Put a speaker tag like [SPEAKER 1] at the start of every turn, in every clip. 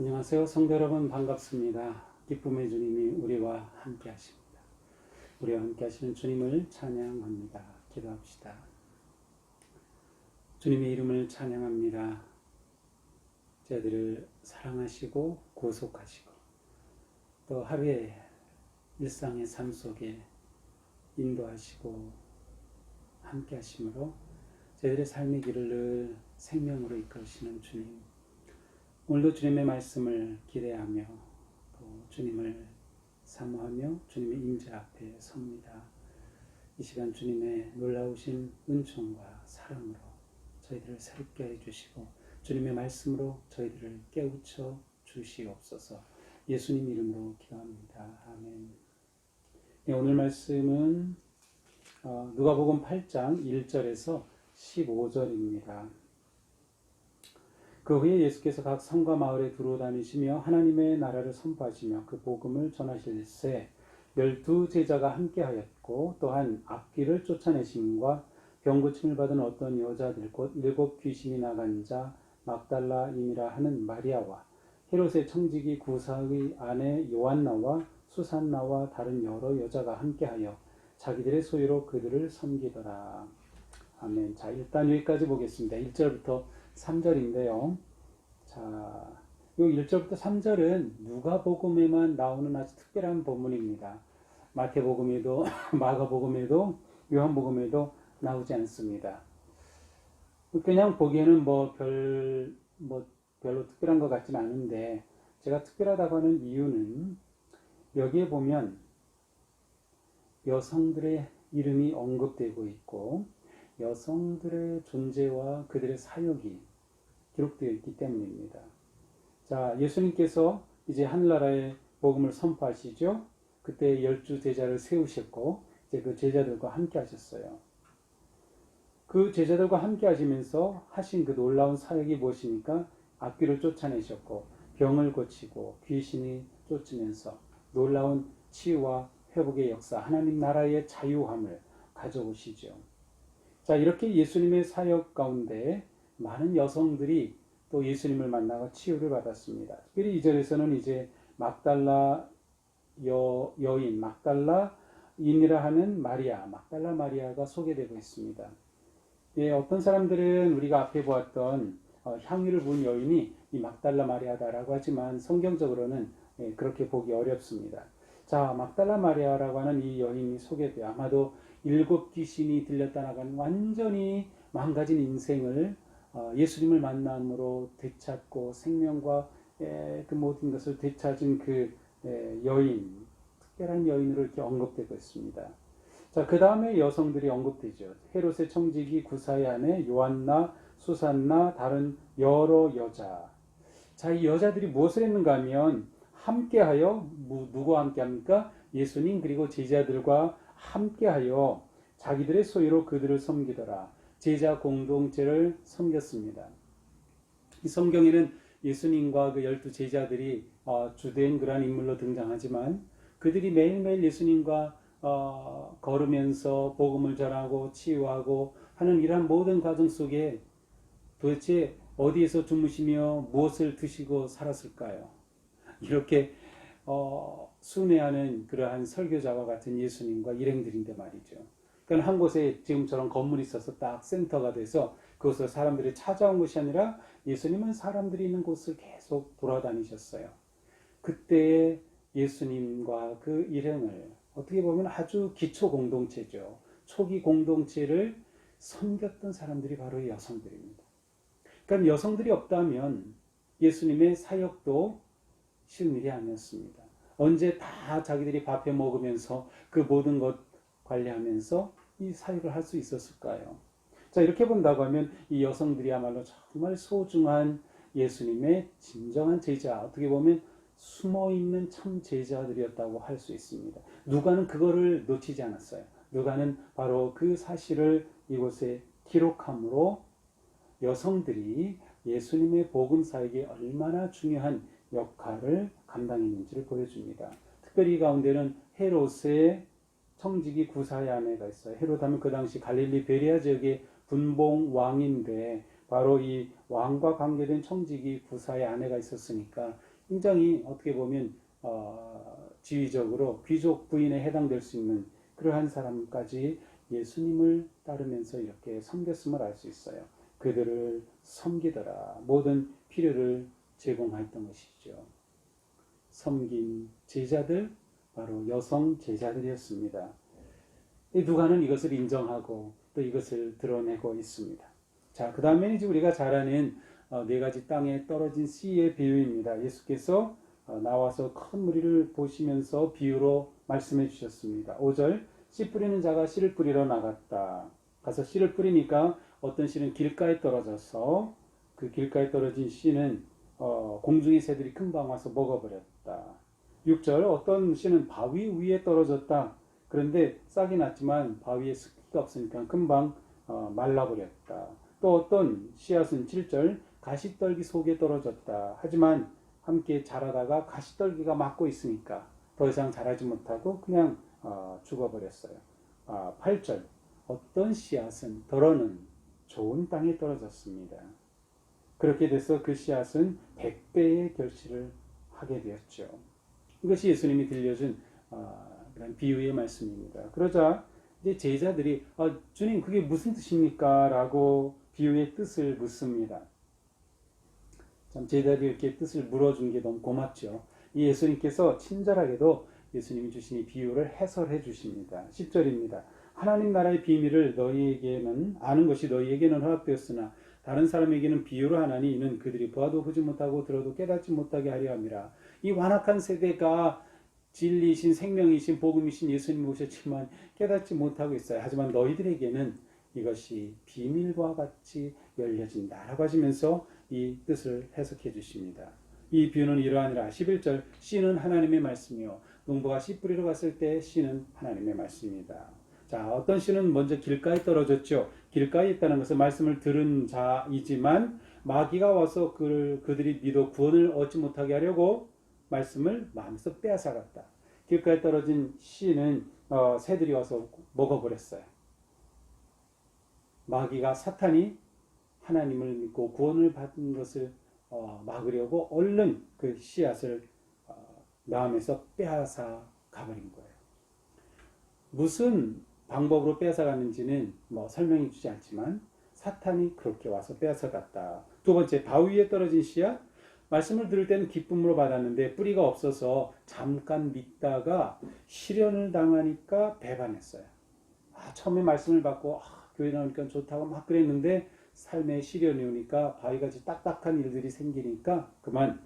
[SPEAKER 1] 안녕하세요. 성도 여러분 반갑습니다. 기쁨의 주님이 우리와 함께 하십니다. 우리와 함께 하시는 주님을 찬양합니다. 기도합시다. 주님의 이름을 찬양합니다. 저희들을 사랑하시고 구속하시고 또 하루의 일상의 삶 속에 인도하시고 함께 하심으로 저희들의 삶의 길을 늘 생명으로 이끌으시는 주님, 오늘도 주님의 말씀을 기대하며 또 주님을 사모하며 주님의 임재 앞에 섭니다. 이 시간 주님의 놀라우신 은총과 사랑으로 저희들을 새롭게 해주시고 주님의 말씀으로 저희들을 깨우쳐 주시옵소서. 예수님 이름으로 기도합니다. 아멘. 네, 오늘 말씀은 누가복음 8장 1절에서 15절입니다. 그 후에 예수께서 각 성과 마을에 두루 다니시며 하나님의 나라를 선포하시며 그 복음을 전하실새 12 제자가 함께하였고 또한 악귀를 쫓아내심과 병고침을 받은 어떤 여자들 곧 7 귀신이 나간 자 막달라임이라 하는 마리아와 헤롯의 청지기 구사의 아내 요한나와 수산나와 다른 여러 여자가 함께하여 자기들의 소유로 그들을 섬기더라. 아멘. 자, 일단 여기까지 보겠습니다. 1절부터 3절인데요. 자, 요 1절부터 3절은 누가복음에만 나오는 아주 특별한 본문입니다. 마태복음에도 마가복음에도 요한복음에도 나오지 않습니다. 그냥 보기에는 별로 특별한 것 같지는 않은데 제가 특별하다고 하는 이유는 여기에 보면 여성들의 이름이 언급되고 있고 여성들의 존재와 그들의 사역이 기록되어 있기 때문입니다. 자, 예수님께서 이제 하늘나라의 복음을 선포하시죠. 그때 12 제자를 세우셨고 이제 그 제자들과 함께 하셨어요. 그 제자들과 함께 하시면서 하신 그 놀라운 사역이 무엇입니까? 악귀를 쫓아내셨고 병을 고치고 귀신이 쫓으면서 놀라운 치유와 회복의 역사, 하나님 나라의 자유함을 가져오시죠. 자, 이렇게 예수님의 사역 가운데 많은 여성들이 또 예수님을 만나고 치유를 받았습니다. 특별히 이 절에서는 이제 막달라 여인, 막달라인이라 하는 마리아, 막달라 마리아가 소개되고 있습니다. 예, 어떤 사람들은 우리가 앞에 보았던 향유를 부은 여인이 이 막달라 마리아다라고 하지만 성경적으로는 그렇게 보기 어렵습니다. 자, 막달라 마리아라고 하는 이 여인이 소개돼요. 아마도 7 귀신이 들렸다 나가는 완전히 망가진 인생을 예수님을 만남으로 되찾고 생명과 그 모든 것을 되찾은 그 여인, 특별한 여인으로 이렇게 언급되고 있습니다. 자, 그 다음에 여성들이 언급되죠. 헤롯의 청지기 구사의 아내 요한나, 수산나, 다른 여러 여자. 자, 이 여자들이 무엇을 했는가 하면 함께하여 누구와 함께합니까? 예수님 그리고 제자들과 함께하여 자기들의 소유로 그들을 섬기더라. 제자 공동체를 섬겼습니다. 이 성경에는 예수님과 그 12 제자들이 주된 그러한 인물로 등장하지만 그들이 매일매일 예수님과 걸으면서 복음을 전하고 치유하고 하는 이러한 모든 과정 속에 도대체 어디에서 주무시며 무엇을 드시고 살았을까요? 이렇게 순회하는 그러한 설교자와 같은 예수님과 일행들인데 말이죠. 그러니까 한 곳에 지금처럼 건물이 있어서 딱 센터가 돼서 그곳으로 사람들이 찾아온 것이 아니라 예수님은 사람들이 있는 곳을 계속 돌아다니셨어요. 그때의 예수님과 그 일행을 어떻게 보면 아주 기초 공동체죠. 초기 공동체를 섬겼던 사람들이 바로 여성들입니다. 그러니까 여성들이 없다면 예수님의 사역도 쉬운 일이 아니었습니다. 언제 다 자기들이 밥해 먹으면서 그 모든 것 관리하면서 이 사역을 할 수 있었을까요? 자, 이렇게 본다고 하면 이 여성들이야말로 정말 소중한 예수님의 진정한 제자, 어떻게 보면 숨어있는 참 제자들이었다고 할 수 있습니다. 누가는 그거를 놓치지 않았어요. 누가는 바로 그 사실을 이곳에 기록함으로 여성들이 예수님의 복음 사역에 얼마나 중요한 역할을 감당했는지를 보여줍니다. 특별히 이 가운데는 헤롯의 청지기 구사의 아내가 있어요. 헤롯 하면 그 당시 갈릴리 베레아 지역의 분봉 왕인데 바로 이 왕과 관계된 청지기 구사의 아내가 있었으니까 굉장히 어떻게 보면 지위적으로 귀족 부인에 해당될 수 있는 그러한 사람까지 예수님을 따르면서 이렇게 섬겼음을 알 수 있어요. 그들을 섬기더라. 모든 필요를 제공했던 것이죠. 섬긴 제자들, 바로 여성 제자들이었습니다. 누가는 이것을 인정하고 또 이것을 드러내고 있습니다. 자, 그 다음에 이제 우리가 잘 아는 네 가지 땅에 떨어진 씨의 비유입니다. 예수께서 나와서 큰 무리를 보시면서 비유로 말씀해 주셨습니다. 5절, 씨 뿌리는 자가 씨를 뿌리러 나갔다. 가서 씨를 뿌리니까 어떤 씨는 길가에 떨어져서 그 길가에 떨어진 씨는 공중의 새들이 금방 와서 먹어버렸다. 6절, 어떤 씨는 바위 위에 떨어졌다. 그런데 싹이 났지만 바위에 습기가 없으니까 금방 말라버렸다. 또 어떤 씨앗은 7절, 가시떨기 속에 떨어졌다. 하지만 함께 자라다가 가시떨기가 막고 있으니까 더 이상 자라지 못하고 그냥 죽어버렸어요. 8절, 어떤 씨앗은 덜어는 좋은 땅에 떨어졌습니다. 그렇게 돼서 그 씨앗은 100배의 결실을 하게 되었죠. 이것이 예수님이 들려준 그런 비유의 말씀입니다. 그러자 이제 제자들이 주님 그게 무슨 뜻입니까? 라고 비유의 뜻을 묻습니다. 참 제자들이 이렇게 뜻을 물어준 게 너무 고맙죠. 이 예수님께서 친절하게도 예수님이 주신 이 비유를 해설해 주십니다. 10절입니다. 하나님 나라의 비밀을 너희에게는 아는 것이 너희에게는 허락되었으나 다른 사람에게는 비유로 하나니 이는 그들이 보아도 보지 못하고 들어도 깨닫지 못하게 하려 함이라. 이 완악한 세대가 진리이신 생명이신 복음이신 예수님을 오셨지만 깨닫지 못하고 있어요. 하지만 너희들에게는 이것이 비밀과 같이 열려진다라고 하시면서 이 뜻을 해석해 주십니다. 이 비유는 이러하니라. 11절, 씨는 하나님의 말씀이요 농부가 씨 뿌리러 갔을 때 씨는 하나님의 말씀입니다. 자, 어떤 씨는 먼저 길가에 떨어졌죠. 길가에 있다는 것은 말씀을 들은 자이지만 마귀가 와서 그들이 믿어 구원을 얻지 못하게 하려고 말씀을 마음에서 빼앗아갔다. 길가에 떨어진 씨는 새들이 와서 먹어버렸어요. 마귀가 사탄이 하나님을 믿고 구원을 받은 것을 막으려고 얼른 그 씨앗을 마음에서 빼앗아 가버린 거예요. 무슨 방법으로 빼앗아갔는지는 설명해 주지 않지만 사탄이 그렇게 와서 빼앗아갔다. 두 번째, 바위 위에 떨어진 씨앗. 말씀을 들을 때는 기쁨으로 받았는데 뿌리가 없어서 잠깐 믿다가 시련을 당하니까 배반했어요. 처음에 말씀을 받고 교회 나오니까 좋다고 막 그랬는데 삶에 시련이 오니까 바위같이 딱딱한 일들이 생기니까 그만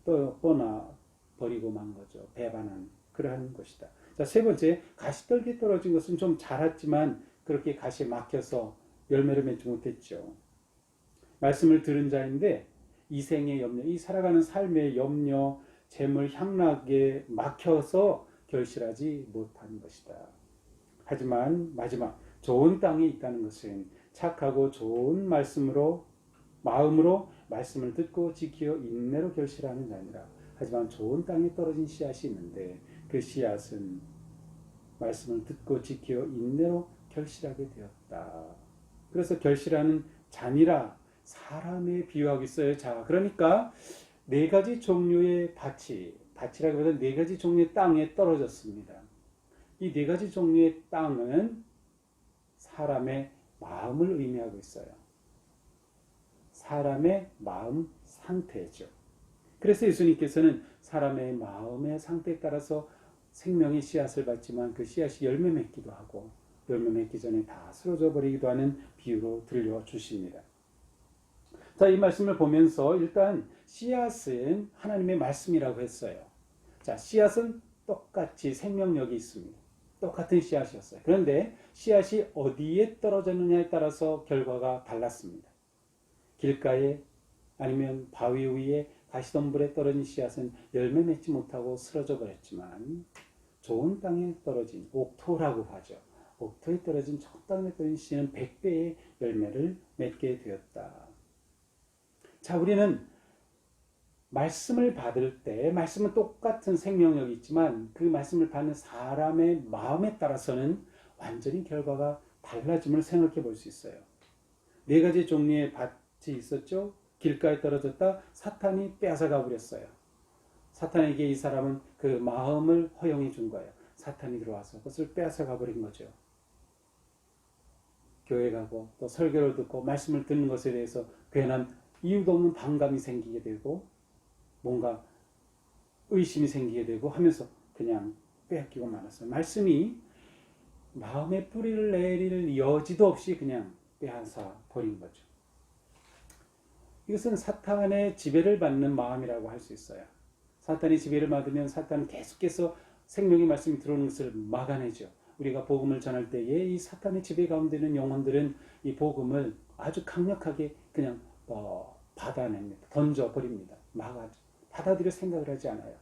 [SPEAKER 1] 떠나 버리고 만 거죠. 배반한 그러한 것이다. 자, 세 번째, 가시떨기에 떨어진 것은 좀 자랐지만 그렇게 가시에 막혀서 열매를 맺지 못했죠. 말씀을 들은 자인데 이생의 염려, 이 살아가는 삶의 염려, 재물, 향락에 막혀서 결실하지 못한 것이다. 하지만 마지막, 좋은 땅에 있다는 것은 착하고 좋은 마음으로 말씀을 듣고 지키어 인내로 결실하는 자니라. 하지만 좋은 땅에 떨어진 씨앗이 있는데 그 씨앗은 말씀을 듣고 지키어 인내로 결실하게 되었다. 그래서 결실하는 잔이라 사람에 비유하고 있어요. 자, 그러니까 네 가지 종류의 밭이라기보다는 네 가지 종류의 땅에 떨어졌습니다. 이 네 가지 종류의 땅은 사람의 마음을 의미하고 있어요. 사람의 마음 상태죠. 그래서 예수님께서는 사람의 마음의 상태에 따라서 생명의 씨앗을 받지만 그 씨앗이 열매 맺기도 하고 열매 맺기 전에 다 쓰러져 버리기도 하는 비유로 들려주십니다. 자, 이 말씀을 보면서 일단 씨앗은 하나님의 말씀이라고 했어요. 자, 씨앗은 똑같이 생명력이 있습니다. 똑같은 씨앗이었어요. 그런데 씨앗이 어디에 떨어졌느냐에 따라서 결과가 달랐습니다. 길가에 아니면 바위 위에 가시덤불에 떨어진 씨앗은 열매 맺지 못하고 쓰러져 버렸지만 좋은 땅에 떨어진 옥토라고 하죠. 옥토에 떨어진 좋은 땅에 떨어진 씨는 100배의 열매를 맺게 되었다. 자, 우리는 말씀을 받을 때 말씀은 똑같은 생명력이 있지만 그 말씀을 받는 사람의 마음에 따라서는 완전히 결과가 달라짐을 생각해 볼 수 있어요. 네 가지 종류의 밭이 있었죠. 길가에 떨어졌다. 사탄이 빼앗아가 버렸어요. 사탄에게 이 사람은 그 마음을 허용해 준 거예요. 사탄이 들어와서 그것을 빼앗아 가버린 거죠. 교회 가고 또 설교를 듣고 말씀을 듣는 것에 대해서 괜한 이유도 없는 반감이 생기게 되고 뭔가 의심이 생기게 되고 하면서 그냥 빼앗기고 말았어요. 말씀이 마음에 뿌리를 내릴 여지도 없이 그냥 빼앗아 버린 거죠. 이것은 사탄의 지배를 받는 마음이라고 할 수 있어요. 사탄이 지배를 받으면 사탄은 계속해서 생명의 말씀이 들어오는 것을 막아내죠. 우리가 복음을 전할 때에 이 사탄의 지배 가운데 있는 영혼들은 이 복음을 아주 강력하게 그냥 받아냅니다. 던져버립니다. 막아죠. 받아들일 생각을 하지 않아요.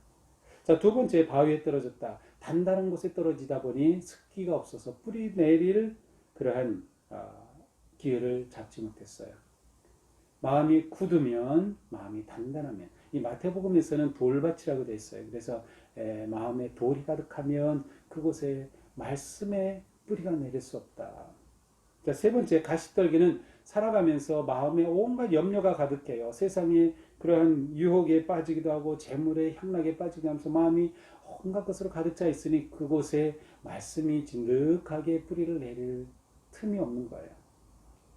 [SPEAKER 1] 자, 두 번째, 바위에 떨어졌다. 단단한 곳에 떨어지다 보니 습기가 없어서 뿌리 내릴 그러한 기회를 잡지 못했어요. 마음이 굳으면, 마음이 단단하면, 이 마태복음에서는 돌밭이라고 되어 있어요. 그래서 마음에 돌이 가득하면 그곳에 말씀의 뿌리가 내릴 수 없다. 자, 세 번째, 가시떨기는 살아가면서 마음에 온갖 염려가 가득해요. 세상에 그러한 유혹에 빠지기도 하고 재물의 향락에 빠지기도 하면서 마음이 온갖 것으로 가득 차 있으니 그곳에 말씀이 진득하게 뿌리를 내릴 틈이 없는 거예요.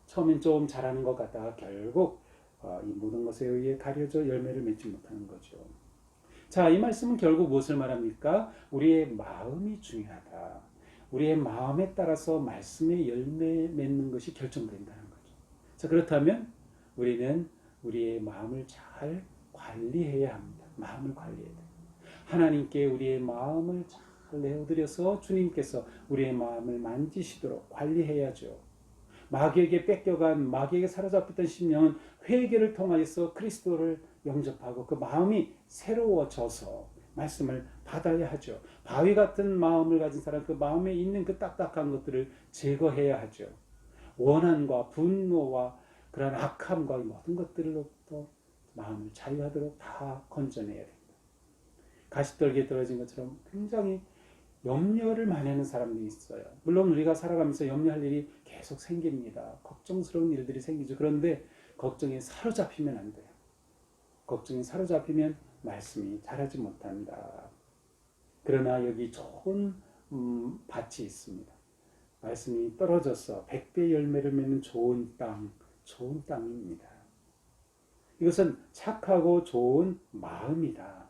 [SPEAKER 1] 처음엔 좀 잘하는 것 같다가 결국 이 모든 것에 의해 가려져 열매를 맺지 못하는 거죠. 자, 이 말씀은 결국 무엇을 말합니까? 우리의 마음이 중요하다. 우리의 마음에 따라서 말씀의 열매 맺는 것이 결정된다는 거죠. 자, 그렇다면 우리는 우리의 마음을 잘 관리해야 합니다. 마음을 관리해야 돼요. 하나님께 우리의 마음을 잘 내어드려서 주님께서 우리의 마음을 만지시도록 관리해야죠. 마귀에게 뺏겨간, 마귀에게 사로잡혔던 심령은 회개를 통하여서 그리스도를 영접하고 그 마음이 새로워져서 말씀을 받아야 하죠. 바위 같은 마음을 가진 사람, 그 마음에 있는 그 딱딱한 것들을 제거해야 하죠. 원한과 분노와 그런 악함과 모든 것들로부터 마음을 자유하도록 다 건져내야 됩니다. 가시떨기에 떨어진 것처럼 굉장히 염려를 많이 하는 사람들이 있어요. 물론 우리가 살아가면서 염려할 일이 계속 생깁니다. 걱정스러운 일들이 생기죠. 그런데 걱정에 사로잡히면 안 돼요. 걱정에 사로잡히면 말씀이 자라지 못한다. 그러나 여기 좋은 밭이 있습니다. 말씀이 떨어져서 100배 열매를 맺는 좋은 땅입니다. 이것은 착하고 좋은 마음이다.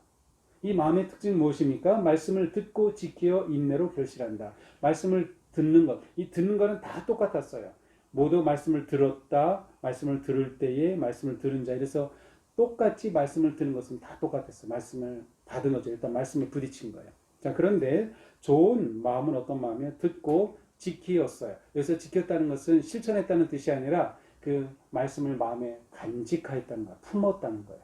[SPEAKER 1] 이 마음의 특징은 무엇입니까? 말씀을 듣고 지켜 인내로 결실한다. 말씀을 듣는 것, 이 듣는 것은 다 똑같았어요. 모두 말씀을 들었다, 말씀을 들을 때에 말씀을 들은 자. 이래서 똑같이 말씀을 듣는 것은 다 똑같았어요. 말씀을 받은 거죠. 일단 말씀에 부딪힌 거예요. 자, 그런데 좋은 마음은 어떤 마음이에요? 듣고 지키었어요. 여기서 지켰다는 것은 실천했다는 뜻이 아니라 그 말씀을 마음에 간직하였다는 거예요. 품었다는 거예요.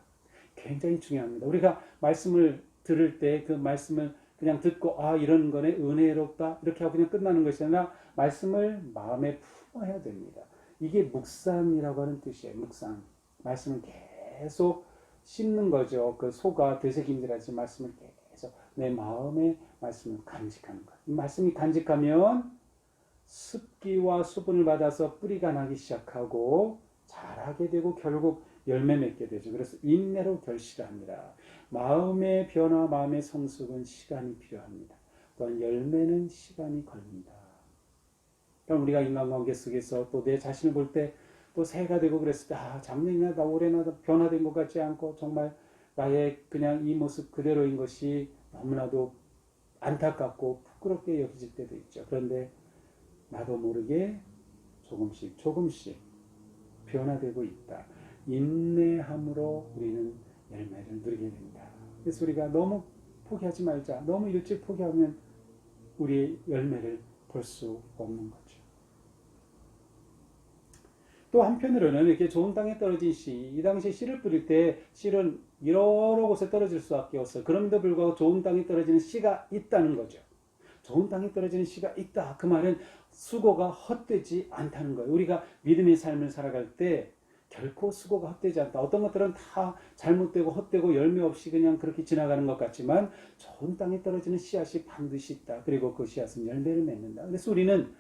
[SPEAKER 1] 굉장히 중요합니다. 우리가 말씀을 들을 때 그 말씀을 그냥 듣고 이런 거네, 은혜롭다 이렇게 하고 그냥 끝나는 것이 아니라 말씀을 마음에 품어야 됩니다. 이게 묵상이라고 하는 뜻이에요. 묵상. 말씀을 계속 씹는 거죠. 그 소가 되새김질하지 말씀을 계속 내 마음에 말씀을 간직하는 거예요. 이 말씀이 간직하면 습기와 수분을 받아서 뿌리가 나기 시작하고 자라게 되고 결국 열매 맺게 되죠. 그래서 인내로 결실합니다. 마음의 변화, 마음의 성숙은 시간이 필요합니다. 또한 열매는 시간이 걸립니다. 그럼 우리가 인간관계 속에서 또 내 자신을 볼 때 또 새해가 되고 그랬을 때 작년이나 나 올해나 변화된 것 같지 않고 정말 나의 그냥 이 모습 그대로인 것이 너무나도 안타깝고 부끄럽게 여겨질 때도 있죠. 그런데 나도 모르게 조금씩 변화되고 있다. 인내함으로 우리는 열매를 누리게 된다. 그래서 우리가 너무 포기하지 말자. 너무 일찍 포기하면 우리의 열매를 볼 수 없는 거죠. 또 한편으로는 이렇게 좋은 땅에 떨어진 씨, 이 당시에 씨를 뿌릴 때 씨는 여러 곳에 떨어질 수밖에 없어요. 그럼에도 불구하고 좋은 땅에 떨어지는 씨가 있다는 거죠. 좋은 땅에 떨어지는 씨가 있다. 그 말은 수고가 헛되지 않다는 거예요. 우리가 믿음의 삶을 살아갈 때 결코 수고가 헛되지 않다. 어떤 것들은 다 잘못되고 헛되고 열매 없이 그냥 그렇게 지나가는 것 같지만 좋은 땅에 떨어지는 씨앗이 반드시 있다. 그리고 그 씨앗은 열매를 맺는다. 그래서 우리는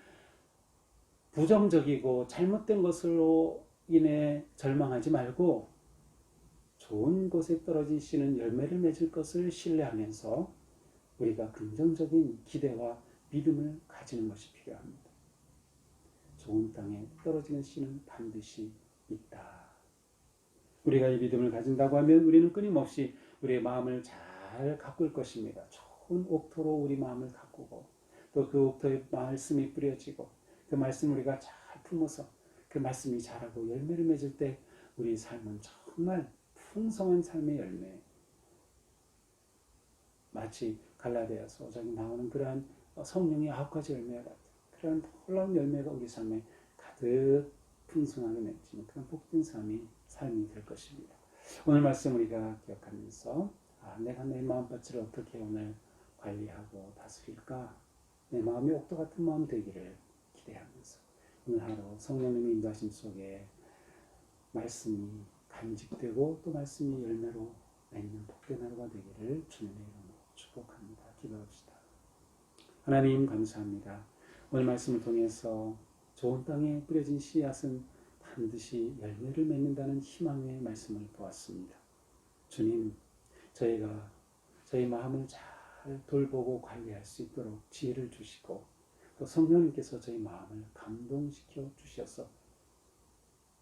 [SPEAKER 1] 부정적이고 잘못된 것으로 인해 절망하지 말고 좋은 곳에 떨어진 씨는 열매를 맺을 것을 신뢰하면서 우리가 긍정적인 기대와 믿음을 가지는 것이 필요합니다. 좋은 땅에 떨어지는 씨는 반드시 있다. 우리가 이 믿음을 가진다고 하면 우리는 끊임없이 우리의 마음을 잘 가꿀 것입니다. 좋은 옥토로 우리 마음을 가꾸고 또 그 옥토에 말씀이 뿌려지고 그 말씀 우리가 잘 품어서 그 말씀이 자라고 열매를 맺을 때 우리 삶은 정말 풍성한 삶의 열매, 마치 갈라디아서 5장에 나오는 그러한 성령의 9가지 열매와 같은 그런 놀라운 열매가 우리 삶에 가득 풍성하게 맺히는 그런 복된 삶이 될 것입니다. 오늘 말씀 우리가 기억하면서 내가 내 마음밭을 어떻게 오늘 관리하고 다스릴까? 내 마음이 옥토 같은 마음 되기를 기대하면서 오늘 하루 성령님의 인도하심 속에 말씀이 간직되고 또 말씀이 열매로 맺는 복된 하루가 되기를 주님의 이름으로 축복합니다. 기도합시다. 하나님 감사합니다. 오늘 말씀을 통해서 좋은 땅에 뿌려진 씨앗은 반드시 열매를 맺는다는 희망의 말씀을 보았습니다. 주님, 저희가 저희 마음을 잘 돌보고 관리할 수 있도록 지혜를 주시고 또 성령님께서 저희 마음을 감동시켜 주셔서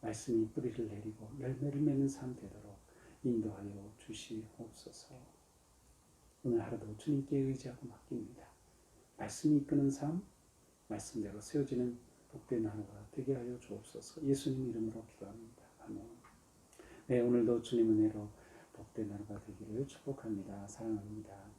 [SPEAKER 1] 말씀이 뿌리를 내리고 열매를 맺는 삶 되도록 인도하여 주시옵소서. 오늘 하루도 주님께 의지하고 맡깁니다. 말씀이 이끄는 삶, 말씀대로 세워지는 복된 하루가 되게 하여 주옵소서. 예수님 이름으로 기도합니다. 아멘. 네, 오늘도 주님 은혜로 복된 하루가 되기를 축복합니다. 사랑합니다.